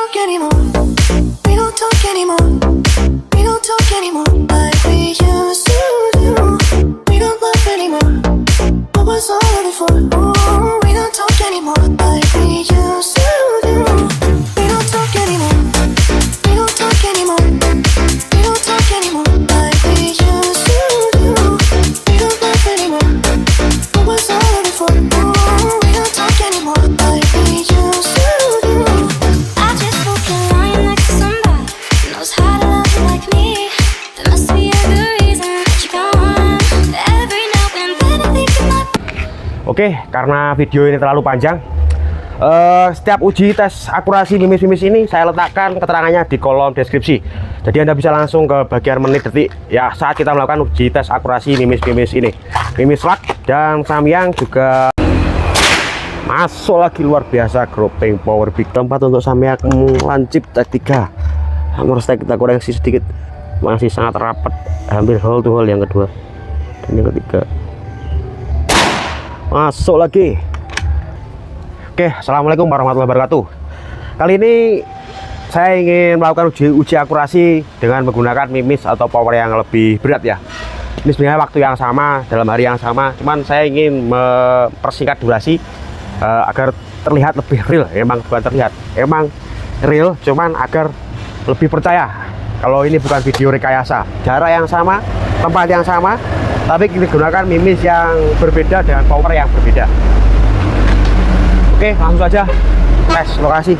talk anymore. We don't talk anymore. We don't talk anymore like we used to do. We don't love anymore. What was all of it for? Ooh, we don't talk anymore like we used to do. We don't talk anymore. We don't talk anymore. We don't talk anymore like we used to do. We don't love anymore. What was all of it for? Ooh, we don't talk anymore like we used to do. I just hope you're lying next to somebody who knows how to love you like me. There must be a good reason that you're gone. Every now and then I think it might. Oke, karena video ini terlalu panjang, setiap uji tes akurasi mimis-mimis ini saya letakkan keterangannya di kolom deskripsi. Jadi Anda bisa langsung ke bagian menit detik ya saat kita melakukan uji tes akurasi mimis-mimis ini. Mimis Lak dan Samyang juga masuk lagi luar biasa, grouping power big tempat untuk Samyang lancip T3. Hammer stack kita koreksi sedikit, masih sangat rapat, hampir hole to hole yang kedua dan yang ketiga. Masuk lagi. Oke, assalamualaikum warahmatullahi wabarakatuh. Kali ini saya ingin melakukan uji akurasi dengan menggunakan mimis atau power yang lebih berat ya. Ini sebenarnya waktu yang sama, dalam hari yang sama, cuman saya ingin mempersingkat durasi agar terlihat lebih real. Emang bukan terlihat, emang real, cuman agar lebih percaya kalau ini bukan video rekayasa. Jarak yang sama, tempat yang sama, tapi kita gunakan mimis yang berbeda dengan power yang berbeda. Oke, langsung saja tes lokasi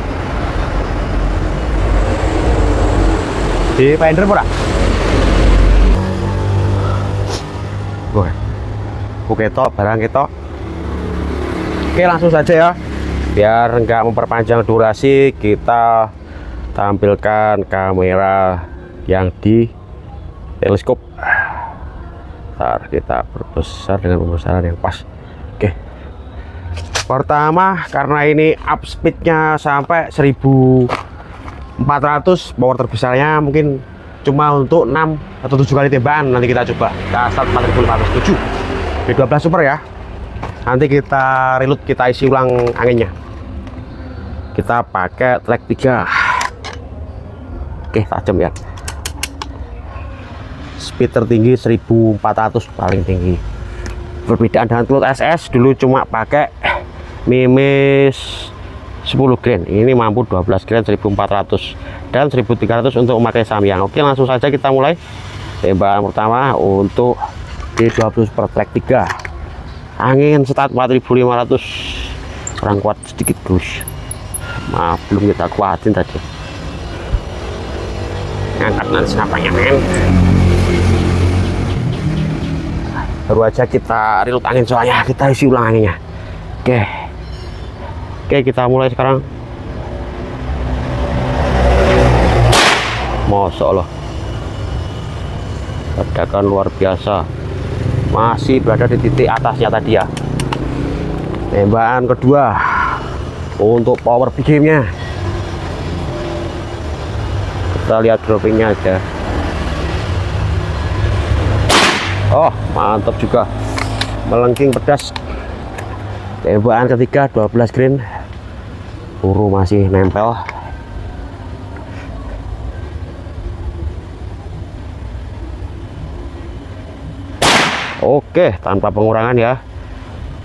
di Pender pura. Oke, ketok barang ketok. Oke, langsung saja ya, biar nggak memperpanjang durasi, kita tampilkan kamera yang di teleskop. Ntar kita perbesar dengan pembesaran yang pas. Oke, pertama karena ini up speednya sampai 1400, power terbesarnya mungkin cuma untuk 6 atau 7 kali tembakan. Nanti kita coba kita start 4507 B12 super ya. Nanti kita reload, kita isi ulang anginnya. Kita pakai track 3. Oke, tajam ya. Speed tertinggi 1400 paling tinggi. Perbedaan dengan Cloud SS, dulu cuma pakai mimis 10 grain, ini mampu 12 grain 1400 dan 1300 untuk memakai Samyang. Oke, langsung saja kita mulai. Tembakan pertama untuk D20 per track 3. Angin start 4500, kurang kuat sedikit Gus. Maaf, belum kita kuatin tadi. Angkat nanti senapanya men. Baru aja kita reload angin soalnya, kita isi ulang anginnya. Oke, kita mulai sekarang. Masya Allah, ledakan luar biasa, masih berada di titik atasnya tadi ya. Tembakan kedua untuk power big game-nya. Kita lihat droppingnya aja. Oh, mantap juga, melengking pedas. Tembakan ketiga 12 grain, peluru masih nempel. Oke, tanpa pengurangan ya.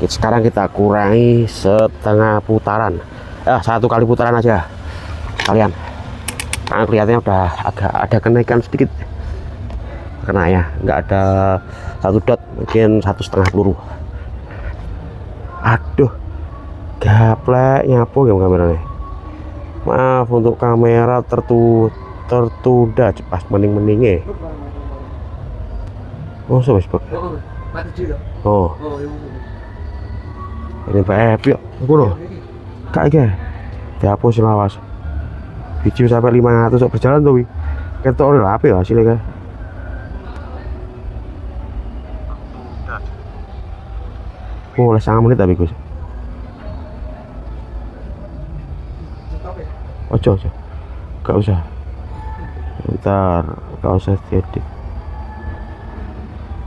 Sekarang kita kurangi setengah putaran, 1 kali putaran aja kalian. Karena kelihatannya udah agak ada kenaikan sedikit, karena ya nggak ada 1 dot, mungkin 1,5 peluru. Aduh, gaplek nyapu ya kameranya. Maaf untuk kamera tertunda pas mending-mendingnya. Oh, sebab. Oh. Ini Pak yuk. Aku loh. Kak iki. Dihapus lawas. Video sampai 500 berjalan tuh. Ketok ora apa ya hasilnya kan. Oh, 9 menit tapi Gus. Ojo. Gak usah. Bentar, gak usah diedit.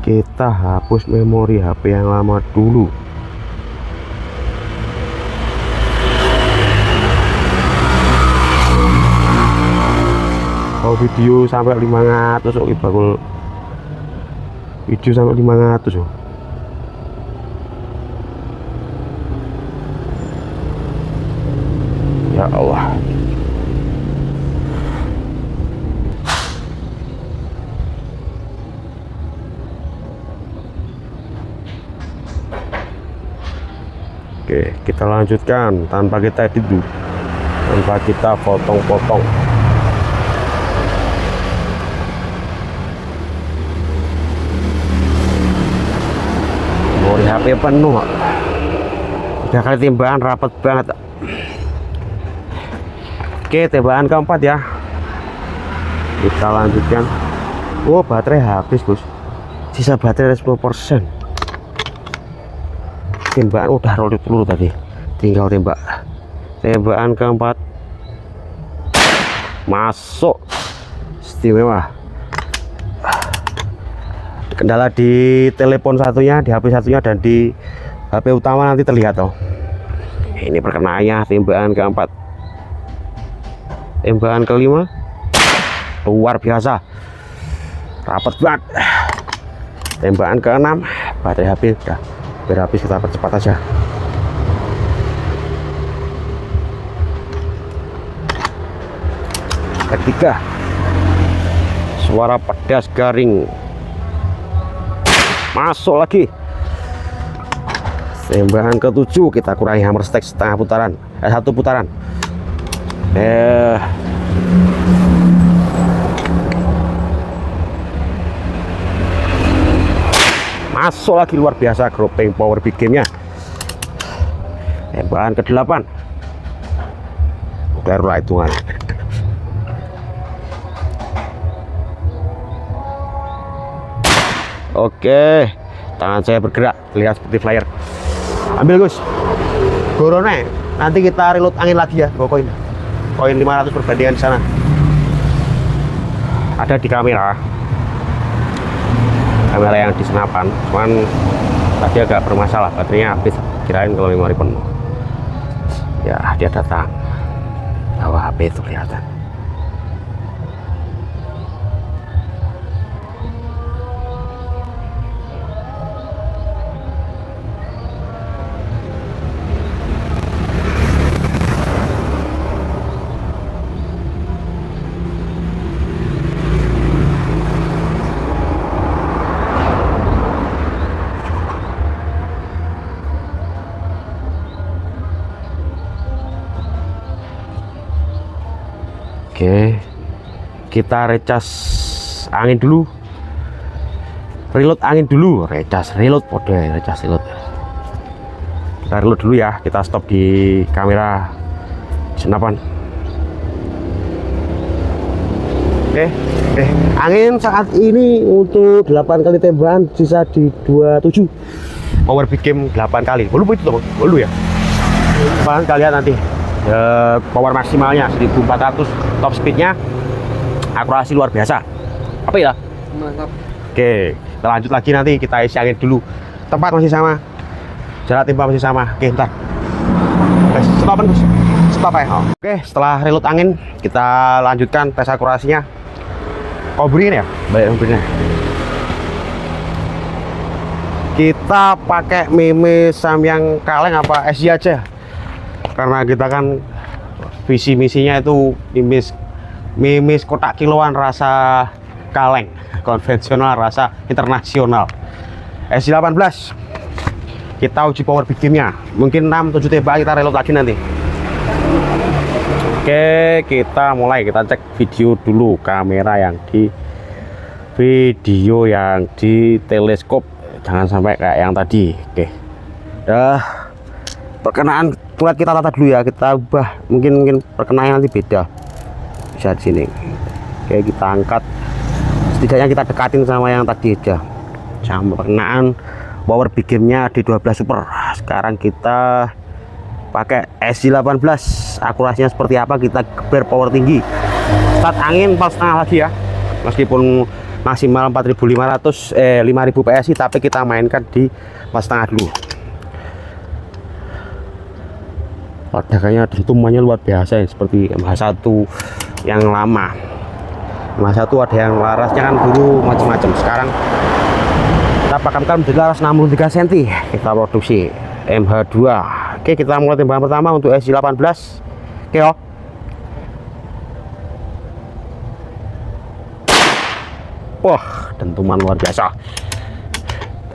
Kita hapus memori HP yang lama dulu. video sampai 500 oke bakul video sampai 500 oh. Ya Allah. Oke, kita lanjutkan tanpa kita edit dulu, tanpa kita potong-potong. Memori HP penuh, udah kali timbangan rapet banget. Oke, tembakan keempat ya, kita lanjutkan. Oh, baterai habis bos, sisa baterai 10%. Tembakan udah roll peluru tadi, tinggal tembak. Tembakan keempat masuk, istimewa. Kendala di telepon satunya, di HP satunya, dan di HP utama nanti terlihat toh. Ini perkenaannya tembakan keempat. Tembakan kelima luar biasa, rapat banget. Tembakan keenam, baterai HP udah berhabis, kita percepat aja. Ketiga, suara pedas garing, masuk lagi. Tembakan ketujuh, kita kurangi hammer stack setengah putaran, 1 putaran. Masuk lagi, luar biasa groping power big game nya. Tembakan ke-8 barulah hitungan. Oke, tangan saya bergerak, lihat seperti flyer. Ambil Gus, gorone. Nanti kita reload angin lagi ya, bawa koin 500 perbandingan di sana. Ada di kamera yang di senapan, cuman tadi agak bermasalah, baterainya habis. Kirain kalau memori penuh. Ya, dia datang bawa HP itu kelihatan. Oke, kita recas angin dulu, reload angin dulu, recas reload, pode recas reload. Kita reload dulu ya, kita stop di kamera senapan. Oke, angin saat ini untuk 8 kali tembakan sisa di 27. Power big game 8 kali. Belum itu toh, belum ya. Kalian nanti power maksimalnya 1400, top speednya, akurasi luar biasa. Apa ya? Mantap. Oke, kita lanjut lagi, nanti kita isi angin dulu. Tempat masih sama, jarak tembak masih sama. Oke, ntar stop Gus, stop ya. Oke, setelah reload angin kita lanjutkan tes akurasinya. Kobrin ya, baik kobrinnya. Kita pakai Meme Samyang kaleng apa SJ aja, karena kita kan visi misinya itu mimis kotak kiloan rasa kaleng, konvensional rasa internasional. S18 kita uji power big game nya, mungkin 6-7 tembak kita reload lagi nanti. Oke, kita mulai, kita cek video dulu, kamera yang di video yang di teleskop, jangan sampai kayak yang tadi. Oke, perkenaan tulet kita tata dulu ya, kita ubah, mungkin perkenaannya nanti beda, bisa di sini. Oke, kita angkat, setidaknya kita dekatin sama yang tadi aja, sama perkenaan power big game nya di 12 super. Sekarang kita pakai SJ18, akurasinya seperti apa, kita geber power tinggi, start angin 4,5 lagi ya, meskipun maksimal 4500 5000 PSI, tapi kita mainkan di 4,5 dulu. Ledakannya dentumannya luar biasa ya, seperti MH1 yang lama. Masa itu ada yang larasnya kan dulu macam-macam. Sekarang kita pakamkan menjadi laras 63 cm. Kita produksi MH2. Oke, kita mulai tembakan pertama untuk SJ18. Oke, oh. Wah, dentuman luar biasa.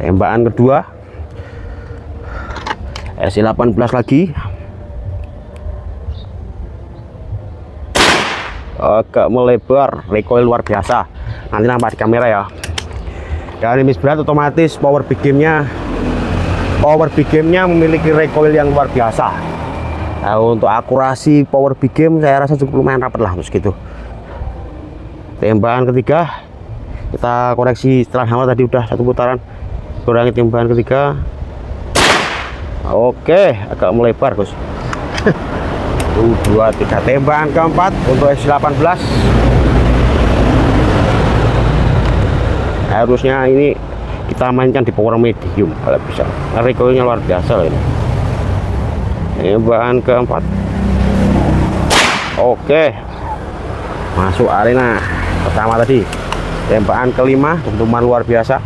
Tembakan kedua SJ18 lagi. Agak melebar, recoil luar biasa. Nanti nampak di kamera ya. Dari Mimis berat otomatis power big game-nya memiliki recoil yang luar biasa. Nah, untuk akurasi power big game saya rasa cukup lumayan rapat lah gitu. Tembakan ketiga kita koreksi setelah hammer tadi udah 1 putaran, kurangi tembakan ketiga. Oke, agak melebar Gus. 1, 2, 3. Tembakan keempat untuk SJ18. Harusnya ini kita mainkan di power medium kalau bisa. Recoilnya luar biasa loh ini. Tembakan keempat. Oke, masuk arena pertama tadi. Tembakan kelima, dentuman luar biasa.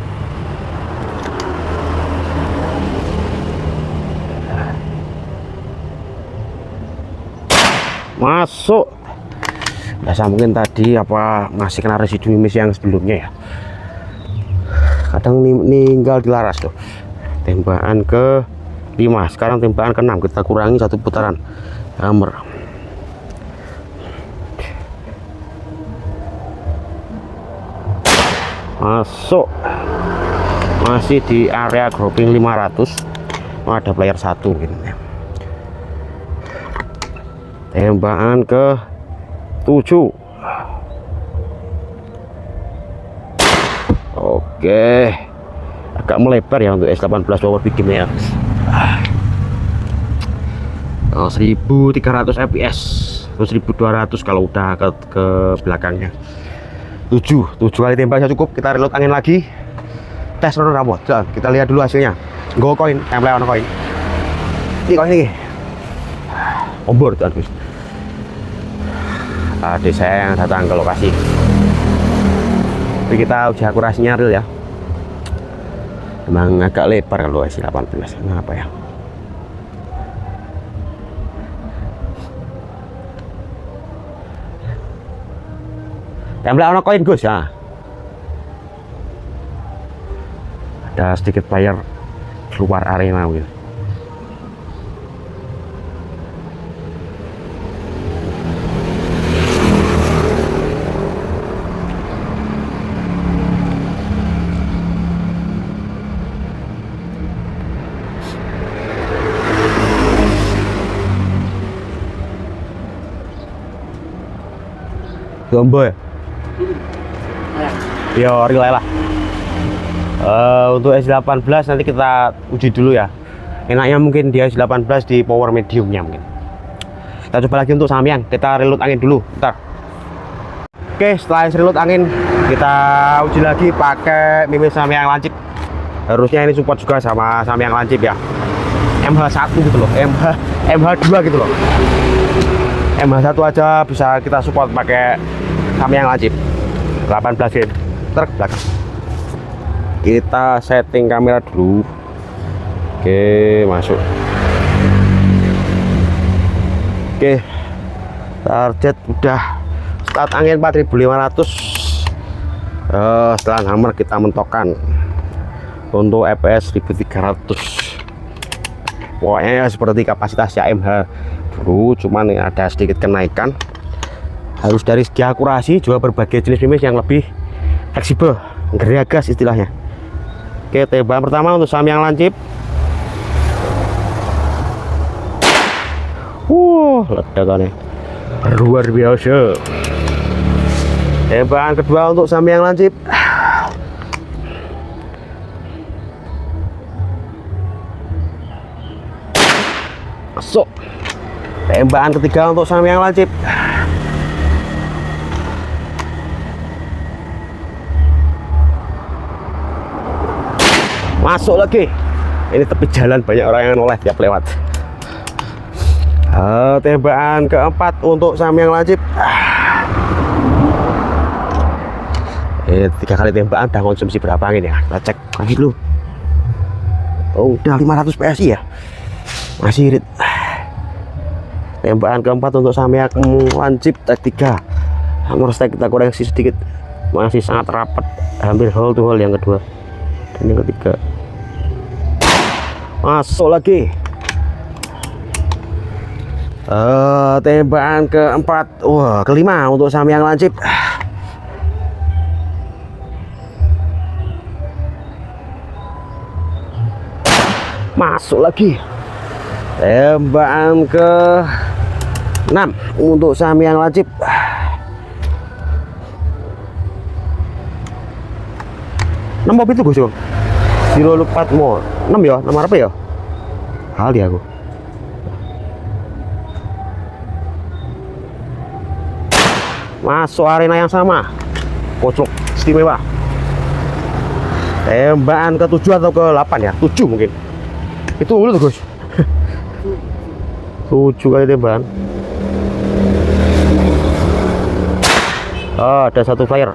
Masuk. Biasa mungkin tadi apa masih kena residu mimis yang sebelumnya ya. Kadang ninggal di laras tuh. Tembakan ke 5, sekarang tembakan ke 6, kita kurangi 1 putaran hammer. Masuk. Masih di area grouping 500. Ada player 1 gitu. Tembakan ke 7. Oke, agak melebar ya untuk S18 power big game ya. 1300 fps, 1200 kalau udah ke belakangnya. 7 kali tembak cukup. Kita reload angin lagi, tes rono rapot. Kita lihat dulu hasilnya. Go koin, template ono koin. Ini koin ini ombor tuh Gus. Adik saya yang datang ke lokasi. Tapi kita uji akurasinya real ya. Emang agak lebar kalau SJ18. Kenapa ya? Template ono koin Gus ya. Ada sedikit player keluar arena gitu. Gombo ya? Ya, relay lah. Untuk S18 nanti kita uji dulu ya. Enaknya mungkin dia S18 di power mediumnya mungkin. Kita coba lagi untuk Samyang. Kita reload angin dulu, bentar. Oke, setelah reload angin, kita uji lagi pakai mimis Samyang lancip. Harusnya ini support juga sama Samyang lancip ya. MH1 gitu loh, MH2 gitu loh. MH1 aja bisa kita support pakai Samyang lancip. 18 game truk belakang. Kita setting kamera dulu. Oke, masuk. Oke, target udah start angin 4500. Setelah hammer kita mentokkan untuk fps 1300. Pokoknya seperti kapasitasnya MH dulu, cuman ada sedikit kenaikan. Harus dari segi akurasi juga berbagai jenis mimis yang lebih fleksibel, geriagas istilahnya. Oke, tembakan pertama untuk Samyang lancip. Ledakannya luar biasa. Tembakan kedua untuk Samyang lancip. Masuk. Tembakan ketiga untuk Samyang lancip. Masuk lagi. Ini tepi jalan banyak orang yang noleh tiap lewat. Tembakan keempat untuk Samyang lancip. 3 kali tembakan udah konsumsi berapa angin ya, kita cek lagi dulu. Oh, udah 500 PSI ya, masih irit. Tembakan keempat untuk Samyak lancip T3. Hammer stack kita koreksi sedikit, masih sangat rapat, hampir hole to hole yang kedua dan yang ketiga. Masuk lagi. Tembakan keempat, wah kelima untuk Samyak lancip. Masuk lagi. Tembakan ke 6 untuk Samyak lancip. Nomor itu Gus Bang. 04 more 6 ya, nomor apa ya? Kali aku. Masuk arena yang sama. Kocok istimewa. Tembakan ke 7 atau ke 8 ya? 7 mungkin. Itu unggul tuh Gus. 7 kali tembakan. Oh, ada satu flyer.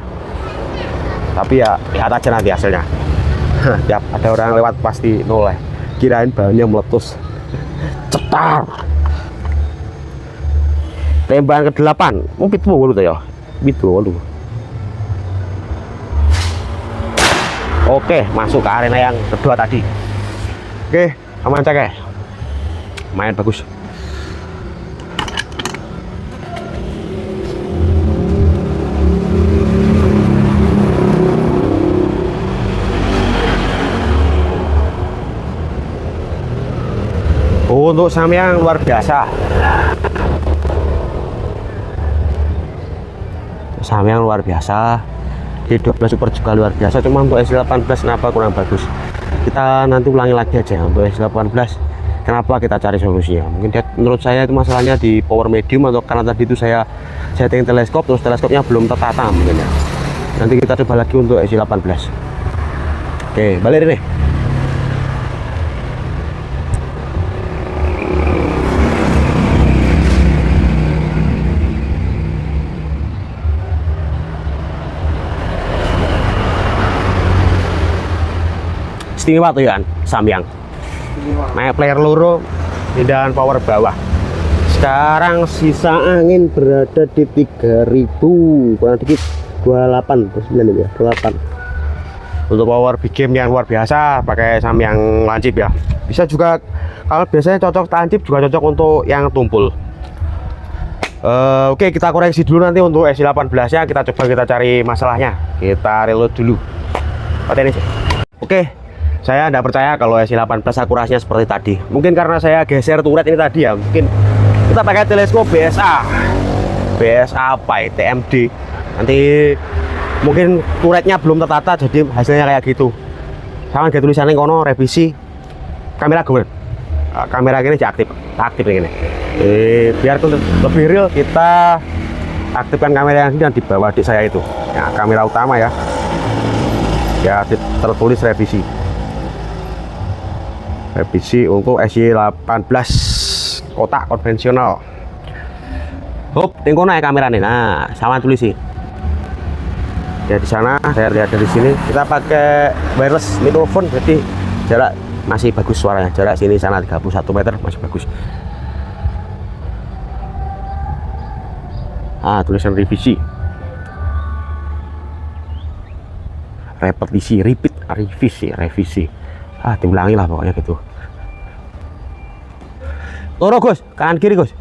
Tapi ya lihat aja nanti hasilnya. Tiap ada orang lewat pasti noleh. Kirain bahannya meletus. Cetar. Tembakan ke 8. Mau pitu walu tuh ya. Pitu walu. Oke, masuk ke arena yang kedua tadi. Oke, aman cek ya. Main bagus. Untuk Samyak luar biasa. Samyak luar biasa. Di 12 super juga luar biasa. Cuma untuk S18 kenapa kurang bagus? Kita nanti ulangi lagi aja untuk S18. Kenapa kita cari solusinya? Mungkin menurut saya itu masalahnya di power medium, atau karena tadi itu saya setting teleskop terus teleskopnya belum tertata mungkin ya. Nanti kita coba lagi untuk S18. Oke, balik ini. Istimewa tuh ya Samyak. Naik player loro dan power bawah. Sekarang sisa angin berada di 3000 kurang dikit 28 terus 9 ya 28. Untuk power big game yang luar biasa pakai Samyak lancip ya. Bisa juga kalau biasanya cocok lancip juga cocok untuk yang tumpul. Oke, kita koreksi dulu nanti untuk S18 nya kita coba kita cari masalahnya. Kita reload dulu. Ini sih. Oke. Saya tidak percaya kalau S18 akurasinya seperti tadi. Mungkin karena saya geser turret ini tadi ya. Mungkin kita pakai teleskop BSA apa ya, TMD. Nanti mungkin turretnya belum tertata jadi hasilnya kayak gitu. Sama kayak tulisannya kono revisi kamera gue. Kamera ini aktif ini. Biar lebih real kita aktifkan kamera yang ini dan di bawah di saya itu. Ya, kamera utama ya. Ya tertulis revisi untuk SY18 kotak konvensional. Hop, tingkono ya kamera nih. Nah, sama tulis sih. Ya di sana saya lihat dari sini kita pakai wireless microphone, jadi jarak masih bagus suaranya. Jarak sini sana 31 meter masih bagus. Tulisan revisi. Repetisi, revisi. Diulangi lah pokoknya gitu. Loro Gus, kanan kiri Gus.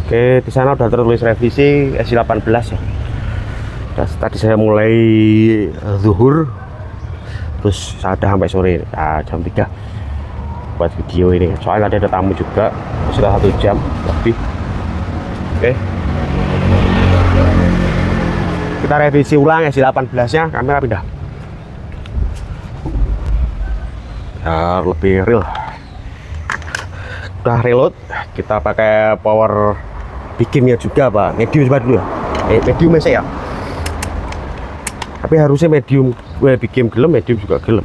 Oke, di sana udah tertulis revisi S18 ya. Tadi saya mulai zuhur, terus ada sampai sore, jam 3 buat video ini. Soalnya ada tamu juga, sudah 1 jam lebih. Oke, kita revisi ulang S18 nya, kamera pindah. biar lebih real. Udah reload, kita pakai power bigimnya juga Pak, medium coba dulu ya. Medium ya, tapi harusnya medium bigim gelem, medium juga gelem.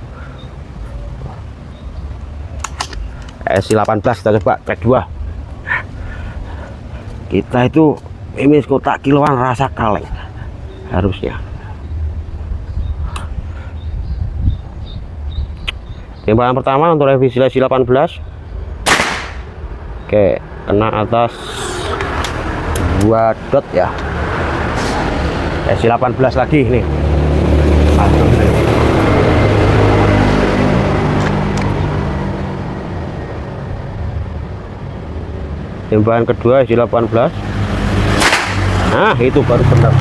SC18 kita coba cek 2. Kita itu mimis kotak kiloan rasa kaleng harusnya. Tembakan pertama untuk revisi SC18. Oke, kena atas 2 dot ya. SC18 lagi nih. Tembakan kedua SC18. Nah, itu baru benar.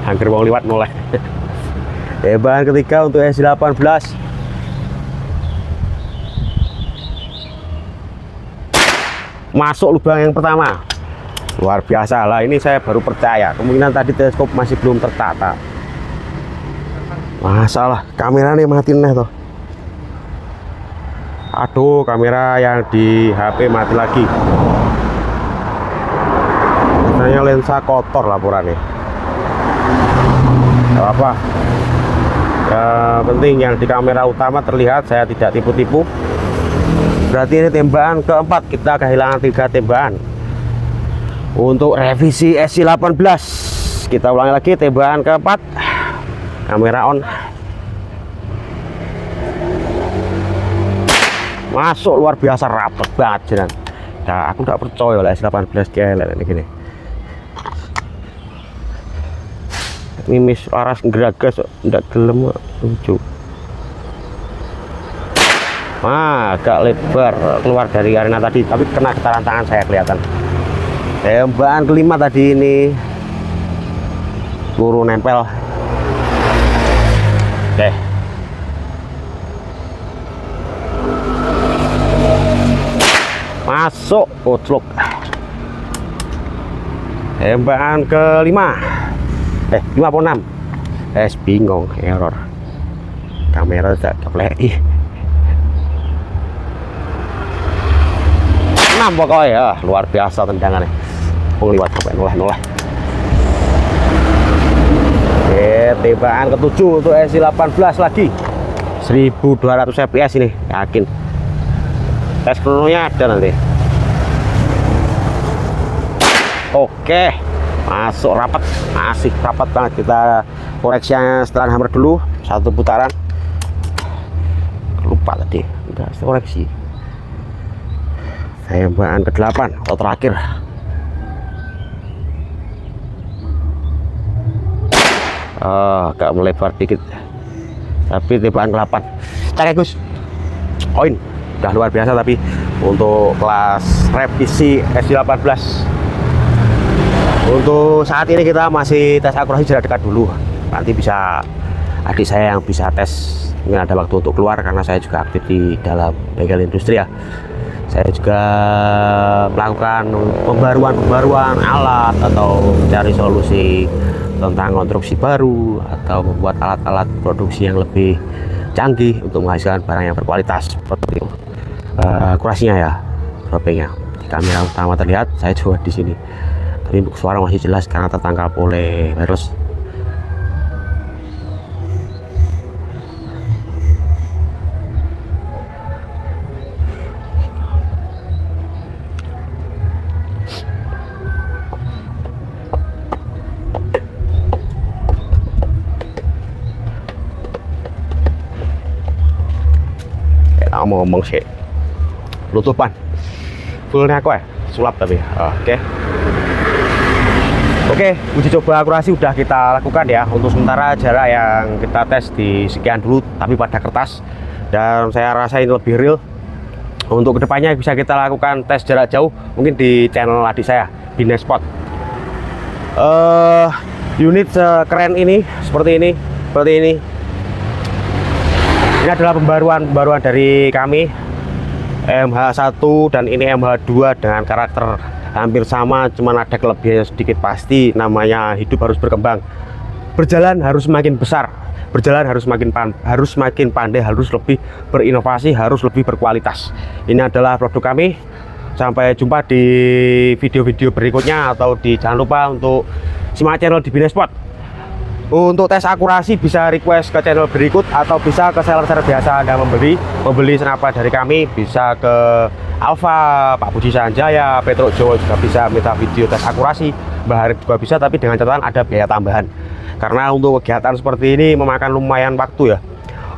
Hampir mau lewat mulai. Tembakan ketiga untuk SC18. Masuk lubang yang pertama. Luar biasa lah, ini saya baru percaya. Kemungkinan tadi teleskop masih belum tertata. Masalah kameranya mati nih toh. Aduh, kamera yang di HP mati lagi. Katanya lensa kotor laporannya. Gak apa-apa. Yang penting yang di kamera utama terlihat, saya tidak tipu-tipu. Berarti ini tembakan keempat, kita kehilangan 3 tembakan. Untuk revisi SC18, kita ulangi lagi tembakan keempat. Kamera on. Masuk luar biasa, rapet banget jalan. Nah, aku tidak percaya lah SC18 kayak ini gini. Mimis laras geragas ndak gelem lucu. Agak lebar keluar dari arena tadi, tapi kena getaran tangan saya kelihatan. Tembakan kelima tadi ini peluru nempel. Oke. Masuk koclok. Tembakan kelima. 5 atau 6. Bingung, error. Kamera tidak keplek. 6 pokoknya, luar biasa tendangannya. Liwat sampai noleh. Oke, tembakan ketujuh untuk SC18 lagi. 1200 fps ini, yakin. Tes krononya ada nanti. Oke, masuk rapat, masih rapat banget. Kita koreksinya setelah hammer dulu, 1 putaran. Lupa tadi, udah koreksi. Tembakan ke-8 atau terakhir. Agak melebar dikit, tapi tembakan ke-8. Cek Gus, koin udah luar biasa. Tapi untuk kelas revisi SC18, untuk saat ini kita masih tes akurasi jarak dekat dulu. Nanti bisa adik saya yang bisa tes, mungkin ada waktu untuk keluar, karena saya juga aktif di dalam bengkel industri ya. Saya juga melakukan pembaruan alat atau mencari solusi tentang konstruksi baru atau membuat alat-alat produksi yang lebih canggih untuk menghasilkan barang yang berkualitas seperti itu. Akurasinya ya, dropingnya di kamera utama terlihat, saya coba di sini, tapi untuk suara masih jelas karena tertangkap oleh wireless. Ngomong sih lutupan fullnya aku ya sulap tapi oke, uji coba akurasi udah kita lakukan ya. Untuk sementara jarak yang kita tes di sekian dulu, tapi pada kertas, dan saya rasa ini lebih real. Untuk kedepannya bisa kita lakukan tes jarak jauh mungkin di channel adik saya, Binespot. Unit sekeren ini, seperti ini. Ini adalah pembaruan dari kami, MH1 dan ini MH2 dengan karakter hampir sama, cuman ada kelebihannya sedikit pasti. Namanya hidup harus berkembang, berjalan harus semakin besar. berjalan harus makin pandai, harus lebih berinovasi, harus lebih berkualitas. Ini adalah produk kami. Sampai jumpa di video-video berikutnya, atau jangan lupa untuk simak channel di Binespot. Untuk tes akurasi bisa request ke channel berikut, atau bisa ke seller-seller biasa Anda membeli senapan dari kami, bisa ke Alfa, Pak Budi Sanjaya, Petro Jowo juga bisa minta video tes akurasi, Mbak Harip juga bisa, tapi dengan catatan ada biaya tambahan. Karena untuk kegiatan seperti ini memakan lumayan waktu ya.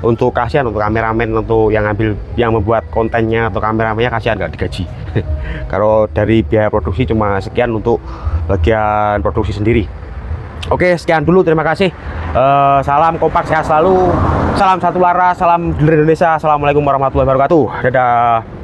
Untuk kasihan untuk kameramen, untuk yang membuat kontennya atau kameramennya, kasihan nggak digaji. Kalau dari biaya produksi cuma sekian untuk bagian produksi sendiri. Oke, sekian dulu, terima kasih. Salam kompak, sehat selalu. Salam satu lara, salam dealer Indonesia. Assalamualaikum warahmatullahi wabarakatuh. Dadah.